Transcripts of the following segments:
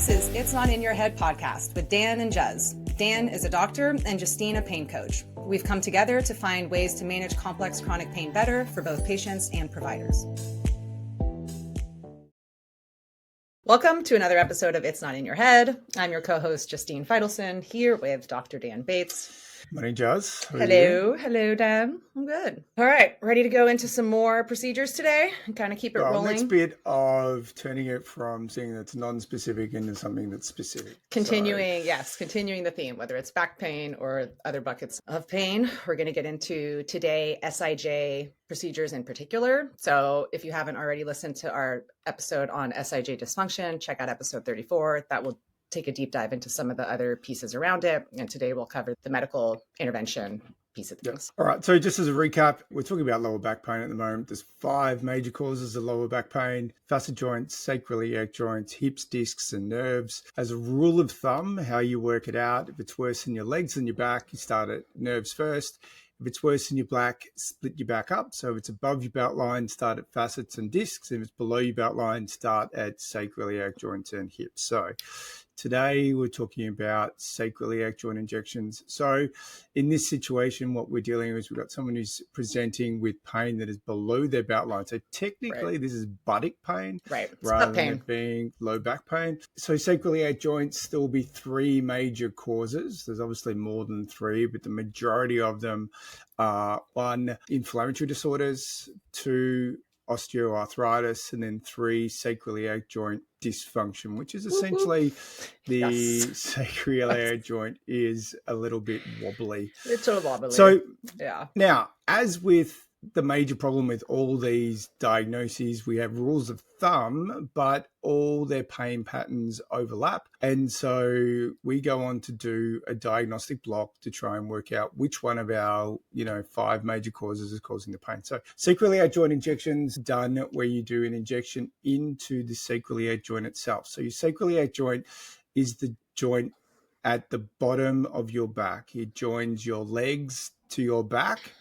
This is It's Not In Your Head podcast with Dan and Juz. Dan is a doctor and Justine a pain coach. We've come together to find ways to manage complex chronic pain better for both patients and providers. Welcome to another episode of It's Not In Your Head. I'm your co-host, Justine Feitelson, here with Dr. Dan Bates. Morning, Juz. Hello, Dan. I'm good. All right, ready to go into some more procedures today and kind of keep it rolling. Next bit of turning it from something that's non-specific into something that's specific. Continuing the theme, whether it's back pain or other buckets of pain. We're going to get into today SIJ procedures in particular. So if you haven't already listened to our episode on SIJ dysfunction, check out episode 34. That will take a deep dive into some of the other pieces around it. And today we'll cover the medical intervention piece of things. All right. So just as a recap, we're talking about lower back pain at the moment. There's 5 major causes of lower back pain: facet joints, sacroiliac joints, hips, discs, and nerves. As a rule of thumb, how you work it out, if it's worse in your legs than your back, you start at nerves first. If it's worse in your back, split your back up. So if it's above your belt line, start at facets and discs. If it's below your belt line, start at sacroiliac joints and hips. So today we're talking about sacroiliac joint injections. So in this situation, what we're dealing with is we've got someone who's presenting with pain that is below their belt line. So technically this is buttock pain, rather than it being low back pain. So sacroiliac joints, there will be 3 major causes. There's obviously more than 3, but the majority of them are 1, inflammatory disorders, 2, osteoarthritis, and then 3, sacroiliac joint dysfunction, which is essentially the sacroiliac joint is a little bit wobbly. It's a wobbly. So now, as with the major problem with all these diagnoses, we have rules of thumb, but all their pain patterns overlap. And so we go on to do a diagnostic block to try and work out which one of our, 5 major causes is causing the pain. So sacroiliac joint injections done where you do an injection into the sacroiliac joint itself. So your sacroiliac joint is the joint at the bottom of your back. It joins your legs to your back,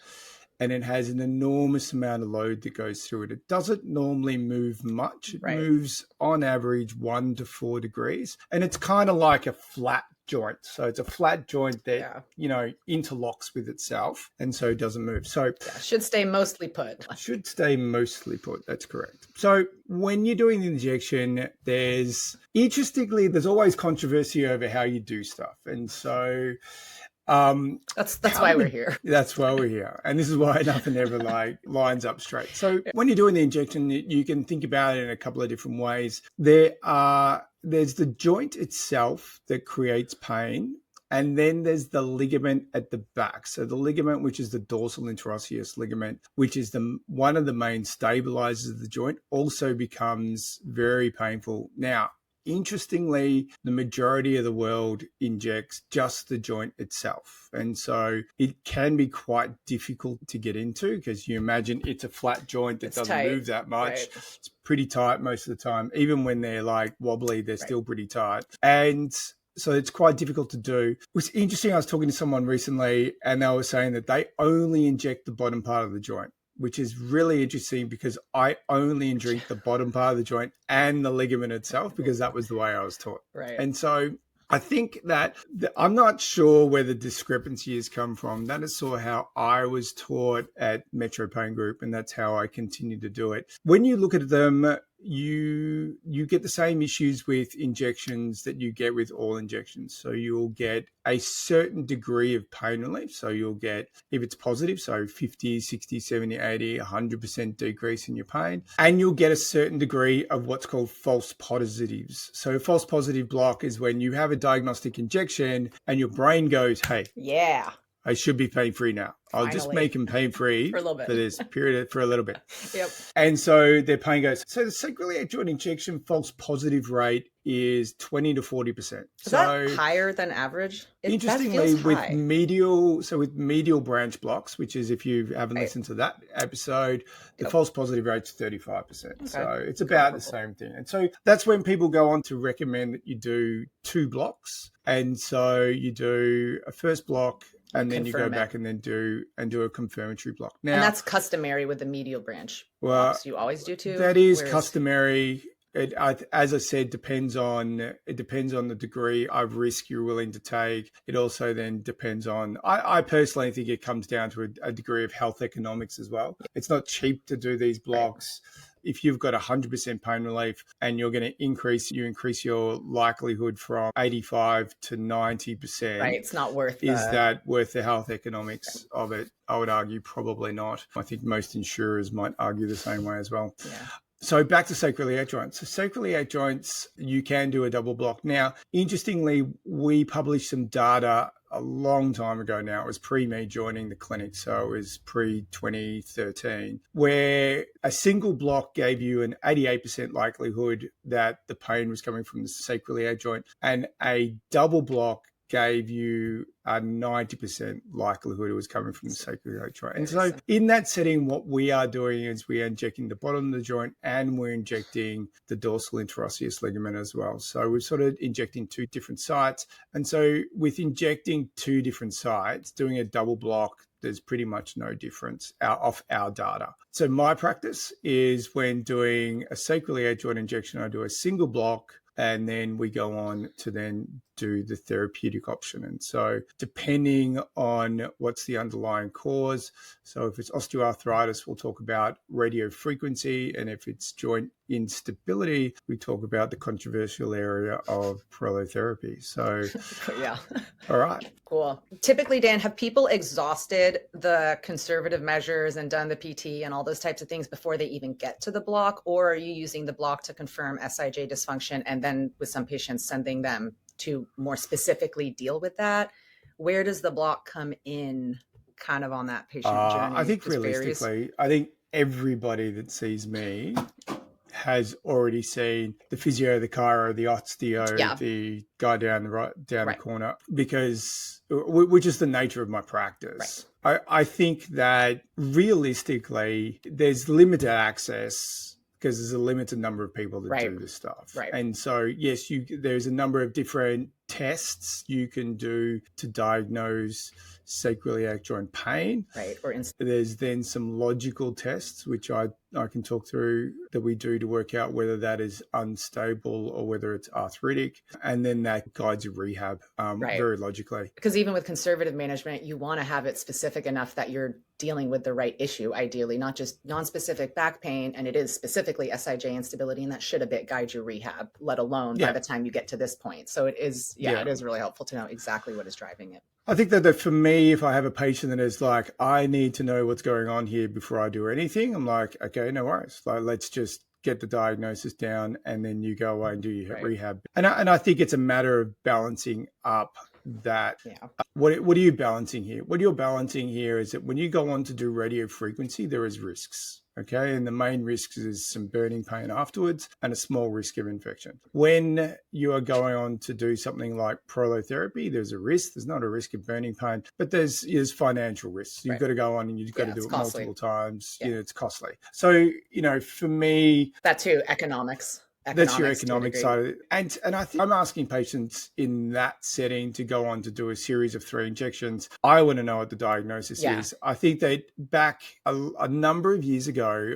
and it has an enormous amount of load that goes through it. It doesn't normally move much. It moves on average 1 to 4 degrees. And it's kind of like a flat joint. So it's a flat joint that, interlocks with itself and so doesn't move. So should stay mostly put. That's correct. So when you're doing the injection, there's always controversy over how you do stuff. And so that's why we're here. That's why we're here. And this is why nothing ever lines up straight. So when you're doing the injection, you can think about it in a couple of different ways. There's the joint itself that creates pain, and then there's the ligament at the back. So the ligament, which is the dorsal interosseous ligament, which is one of the main stabilizers of the joint, also becomes very painful. Now, interestingly, the majority of the world injects just the joint itself. And so it can be quite difficult to get into because you imagine it's a flat joint that doesn't move that much. Right. It's pretty tight most of the time. Even when they're like wobbly, they're still pretty tight. And so it's quite difficult to do. It was interesting. I was talking to someone recently and they were saying that they only inject the bottom part of the joint, which is really interesting because I only inject the bottom part of the joint and the ligament itself because that was the way I was taught. Right. And so I think that I'm not sure where the discrepancy has come from. That is sort of how I was taught at Metro Pain Group, and that's how I continue to do it. When you look at them, you get the same issues with injections that you get with all injections. So you'll get a certain degree of pain relief. So you'll get, if it's positive, so 50, 60, 70, 80, 100% decrease in your pain. And you'll get a certain degree of what's called false positives. So a false positive block is when you have a diagnostic injection and your brain goes, hey, I should be pain-free now. I'll just make them pain-free for this period, for a little bit. Yep. And so their pain goes. So the sacroiliac joint injection false positive rate is 20 to 40%. Is that higher than average? Interestingly, with medial branch blocks, which is if you haven't listened to that episode, the false positive rate's 35%. Okay. So it's about the same thing. And so that's when people go on to recommend that you do 2 blocks. And so you do a first block, and then you go back and then do a confirmatory block. Now, and that's customary with the medial branch blocks. You always do 2? That is customary. As I said, depends on the degree of risk you're willing to take. It also then depends on. I personally think it comes down to a degree of health economics as well. It's not cheap to do these blocks. Right. If you've got 100% pain relief and you're going to increase your likelihood from 85 to 90%. Right, it's not worth. Is that worth the health economics of it? I would argue probably not. I think most insurers might argue the same way as well. Yeah. So back to sacroiliac joints. So sacroiliac joints, you can do a double block. Now, interestingly, we published some data a long time ago now. It was pre-me joining the clinic, so it was pre-2013, where a single block gave you an 88% likelihood that the pain was coming from the sacroiliac joint, and a double block gave you a 90% likelihood it was coming from the sacroiliac joint. And so in that setting, what we are doing is we are injecting the bottom of the joint and we're injecting the dorsal interosseous ligament as well. So we're sort of injecting two different sites. And so with injecting two different sites, doing a double block, there's pretty much no difference off our data. So my practice is when doing a sacroiliac joint injection, I do a single block, and then we go on to then do the therapeutic option. And so depending on what's the underlying cause, so if it's osteoarthritis, we'll talk about radiofrequency. And if it's joint instability, we talk about the controversial area of prolotherapy. So, yeah. All right. Cool. Typically, Dan, have people exhausted the conservative measures and done the PT and all those types of things before they even get to the block? Or are you using the block to confirm SIJ dysfunction and then with some patients sending them to more specifically deal with that? Where does the block come in kind of on that patient journey? I think realistically, I think everybody that sees me has already seen the physio, the chiro, the osteo, the guy down the corner, because which is the nature of my practice. Right. I think that realistically, there's limited access because there's a limited number of people that do this stuff. Right. And so, yes, there's a number of different tests you can do to diagnose sacroiliac joint pain. Right. There's then some logical tests, which I can talk through, that we do to work out whether that is unstable or whether it's arthritic. And then that guides your rehab very logically. Because even with conservative management, you want to have it specific enough that you're dealing with the right issue, ideally, not just non-specific back pain. And it is specifically SIJ instability, and that should a bit guide your rehab, let alone by the time you get to this point. So it is, it is really helpful to know exactly what is driving it. I think that for me, if I have a patient that is like, I need to know what's going on here before I do anything, I'm like, okay, no worries. Like, let's just get the diagnosis down and then you go away and do your rehab. And I think it's a matter of balancing up that. Yeah. What are you balancing here? What you're balancing here is that when you go on to do radiofrequency, there is risks. Okay. And the main risk is some burning pain afterwards and a small risk of infection. When you are going on to do something like prolotherapy, there's a risk. There's not a risk of burning pain, but there's financial risks. You've got to go on and you've got to do it multiple times. Yeah. It's costly. So, for me, that too, economics. That's your economic side of it. And I'm asking patients in that setting to go on to do a series of 3 injections. I want to know what the diagnosis is. I think that back a number of years ago,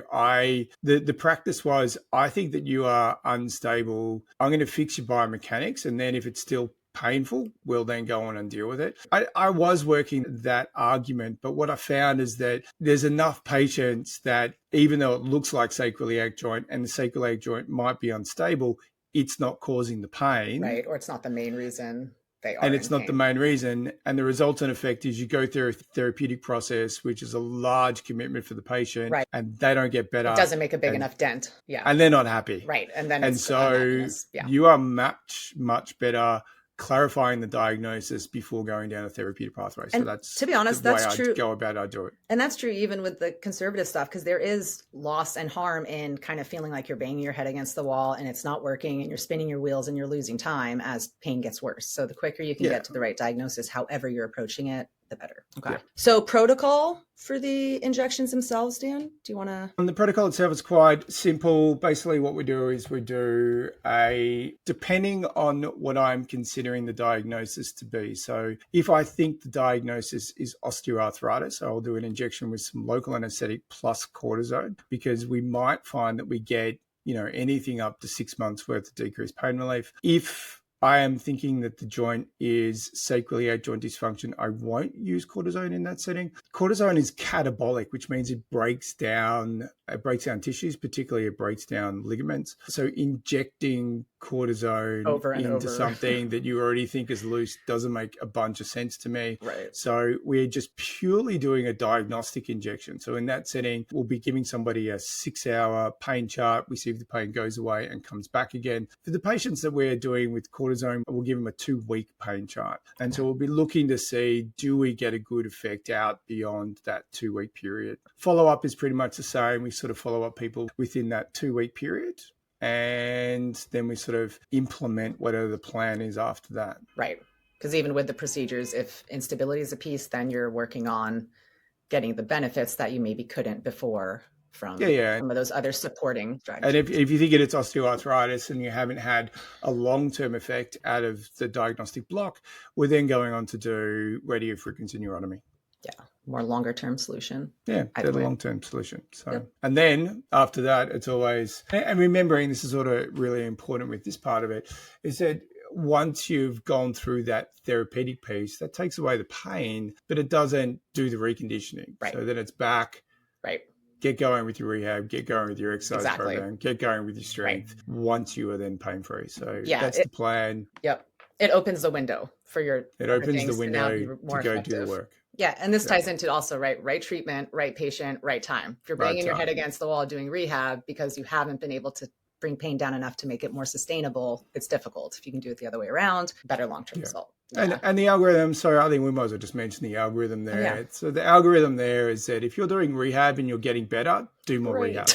the practice was, I think that you are unstable. I'm going to fix your biomechanics. And then if it's still painful, we'll then go on and deal with it. I was working that argument, but what I found is that there's enough patients that even though it looks like sacroiliac joint and the sacroiliac joint might be unstable, it's not causing the pain. Right, or it's not the main reason they are. And it's not the main reason. And the resultant effect is you go through a therapeutic process, which is a large commitment for the patient, and they don't get better. It doesn't make a big enough dent. Yeah. And they're not happy. Right. And so you are much, much better clarifying the diagnosis before going down a therapeutic pathway. So that's, to be honest, that's true. Go about it, I do it. And that's true even with the conservative stuff, because there is loss and harm in kind of feeling like you're banging your head against the wall and it's not working and you're spinning your wheels and you're losing time as pain gets worse. So the quicker you can get to the right diagnosis, however you're approaching it, the better. Okay. Yeah. So protocol for the injections themselves, Dan, do you want to? The protocol itself is quite simple. Basically what we do is we do depending on what I'm considering the diagnosis to be. So if I think the diagnosis is osteoarthritis, I'll do an injection with some local anesthetic plus cortisone, because we might find that we get anything up to 6 months worth of decreased pain relief. If I am thinking that the joint is sacroiliac joint dysfunction, I won't use cortisone in that setting. Cortisone is catabolic, which means it breaks down tissues, particularly it breaks down ligaments. So injecting cortisone over and into over something that you already think is loose doesn't make a bunch of sense to me. Right. So we're just purely doing a diagnostic injection. So in that setting, we'll be giving somebody a 6-hour pain chart. We see if the pain goes away and comes back again. For the patients that we're doing with cortisone, we'll give them a 2-week pain chart. And so we'll be looking to see, do we get a good effect out beyond that 2-week period? Follow-up is pretty much the same. We sort of follow up people within that 2-week period. And then we sort of implement whatever the plan is after that. Right. Because even with the procedures, if instability is a piece, then you're working on getting the benefits that you maybe couldn't before from some of those other supporting strategies. And if you think it's osteoarthritis and you haven't had a long-term effect out of the diagnostic block, we're then going on to do radiofrequency neurotomy. Yeah, more longer-term solution. Yeah, they're the long-term solution. So, And then after that, it's always, and remembering this is sort of really important with this part of it, is that once you've gone through that therapeutic piece, that takes away the pain, but it doesn't do the reconditioning. Right. So then it's back. Right. Get going with your rehab, get going with your exercise program, get going with your strength once you are then pain-free. So that's the plan. Yep. It opens the window for your It opens the window to go do the work. Yeah. And this ties into also, right treatment, right patient, right time. If you're banging your head against the wall doing rehab because you haven't been able to bring pain down enough to make it more sustainable, it's difficult. If you can do it the other way around, better long-term result. And the algorithm, I think we might as well just mention the algorithm there. So the algorithm there is that if you're doing rehab and you're getting better, do more rehab.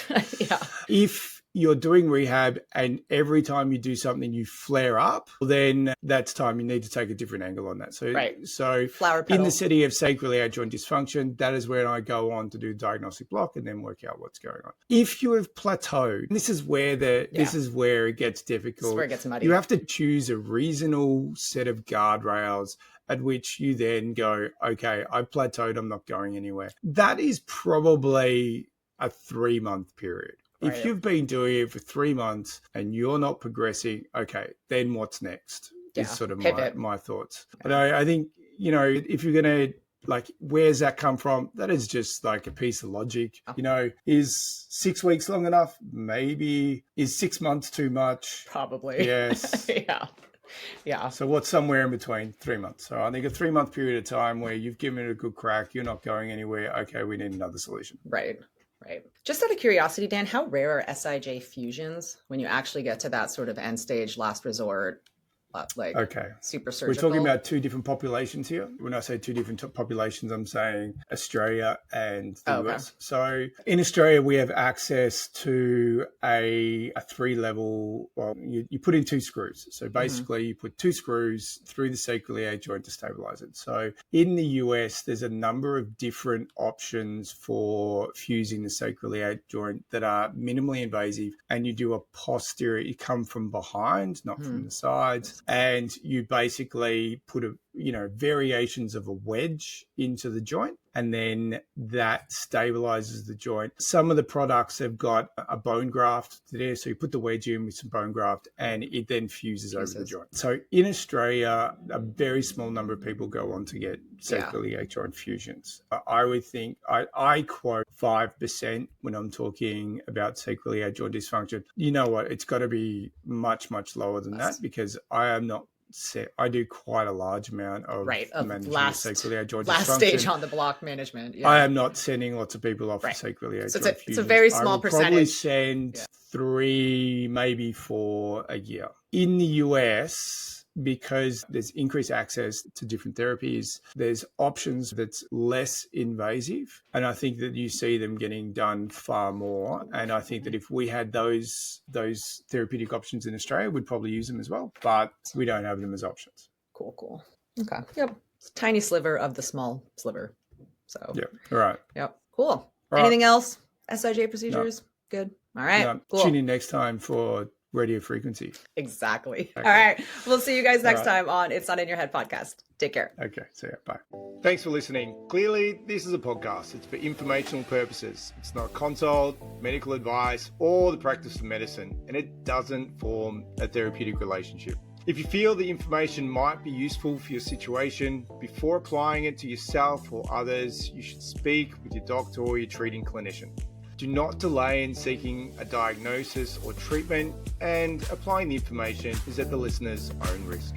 If you're doing rehab and every time you do something you flare up, then that's time you need to take a different angle on that. So in the setting of sacroiliac joint dysfunction, that is where I go on to do diagnostic block and then work out what's going on. If you have plateaued, this is where this is where it gets difficult. This is where it gets muddy. You have to choose a reasonable set of guardrails at which you then go, okay, I've plateaued, I'm not going anywhere. That is probably a 3-month period. If you've been doing it for 3 months and you're not progressing, okay, then what's next is sort of my thoughts. But I think, if you're going to, where's that come from? That is just like a piece of logic. Is 6 weeks long enough? Maybe. Is 6 months too much? Probably. Yes. Yeah. So what's somewhere in between? 3 months. So I think a 3-month period of time where you've given it a good crack, you're not going anywhere. Okay, we need another solution. Right. Just out of curiosity, Dan, how rare are SIJ fusions when you actually get to that sort of end stage, last resort, super surgical? We're talking about 2 different populations here. When I say 2 different populations, I'm saying Australia and the US. So in Australia, we have access to a 3-level, you put in 2 screws. So basically you put 2 screws through the sacroiliac joint to stabilize it. So in the US, there's a number of different options for fusing the sacroiliac joint that are minimally invasive, and you do a posterior, you come from behind, not from the sides. And you basically put variations of a wedge into the joint, and then that stabilizes the joint. Some of the products have got a bone graft there, so you put the wedge in with some bone graft and it then fuses over the joint. So in Australia, a very small number of people go on to get sacroiliac joint fusions. I would think, I quote 5% when I'm talking about sacroiliac joint dysfunction. You know what? It's got to be much, much lower than that, because I do quite a large amount of managing sacroiliac joint dysfunction. Last stage on the block management. I am not sending lots of people off for sacroiliac joint fusions. It's a very small percentage. Probably send 3, maybe 4 a year. In the US, because there's increased access to different therapies, there's options that's less invasive. And I think that you see them getting done far more. And I think that if we had those therapeutic options in Australia, we'd probably use them as well. But we don't have them as options. Cool. Okay. Yep. It's a tiny sliver of the small sliver. So. Yeah. All right. Yep. Cool. Anything else? SIJ procedures? No. Good. All right. No. Cool. Tune in next time for radiofrequency. Exactly. Okay. All right. We'll see you guys next All right. time on It's Not In Your Head podcast. Take care. Okay, see ya. Bye. Thanks for listening. Clearly, this is a podcast. It's for informational purposes. It's not a consult, medical advice, or the practice of medicine, and it doesn't form a therapeutic relationship. If you feel the information might be useful for your situation, before applying it to yourself or others, you should speak with your doctor or your treating clinician. Do not delay in seeking a diagnosis or treatment, and applying the information is at the listener's own risk.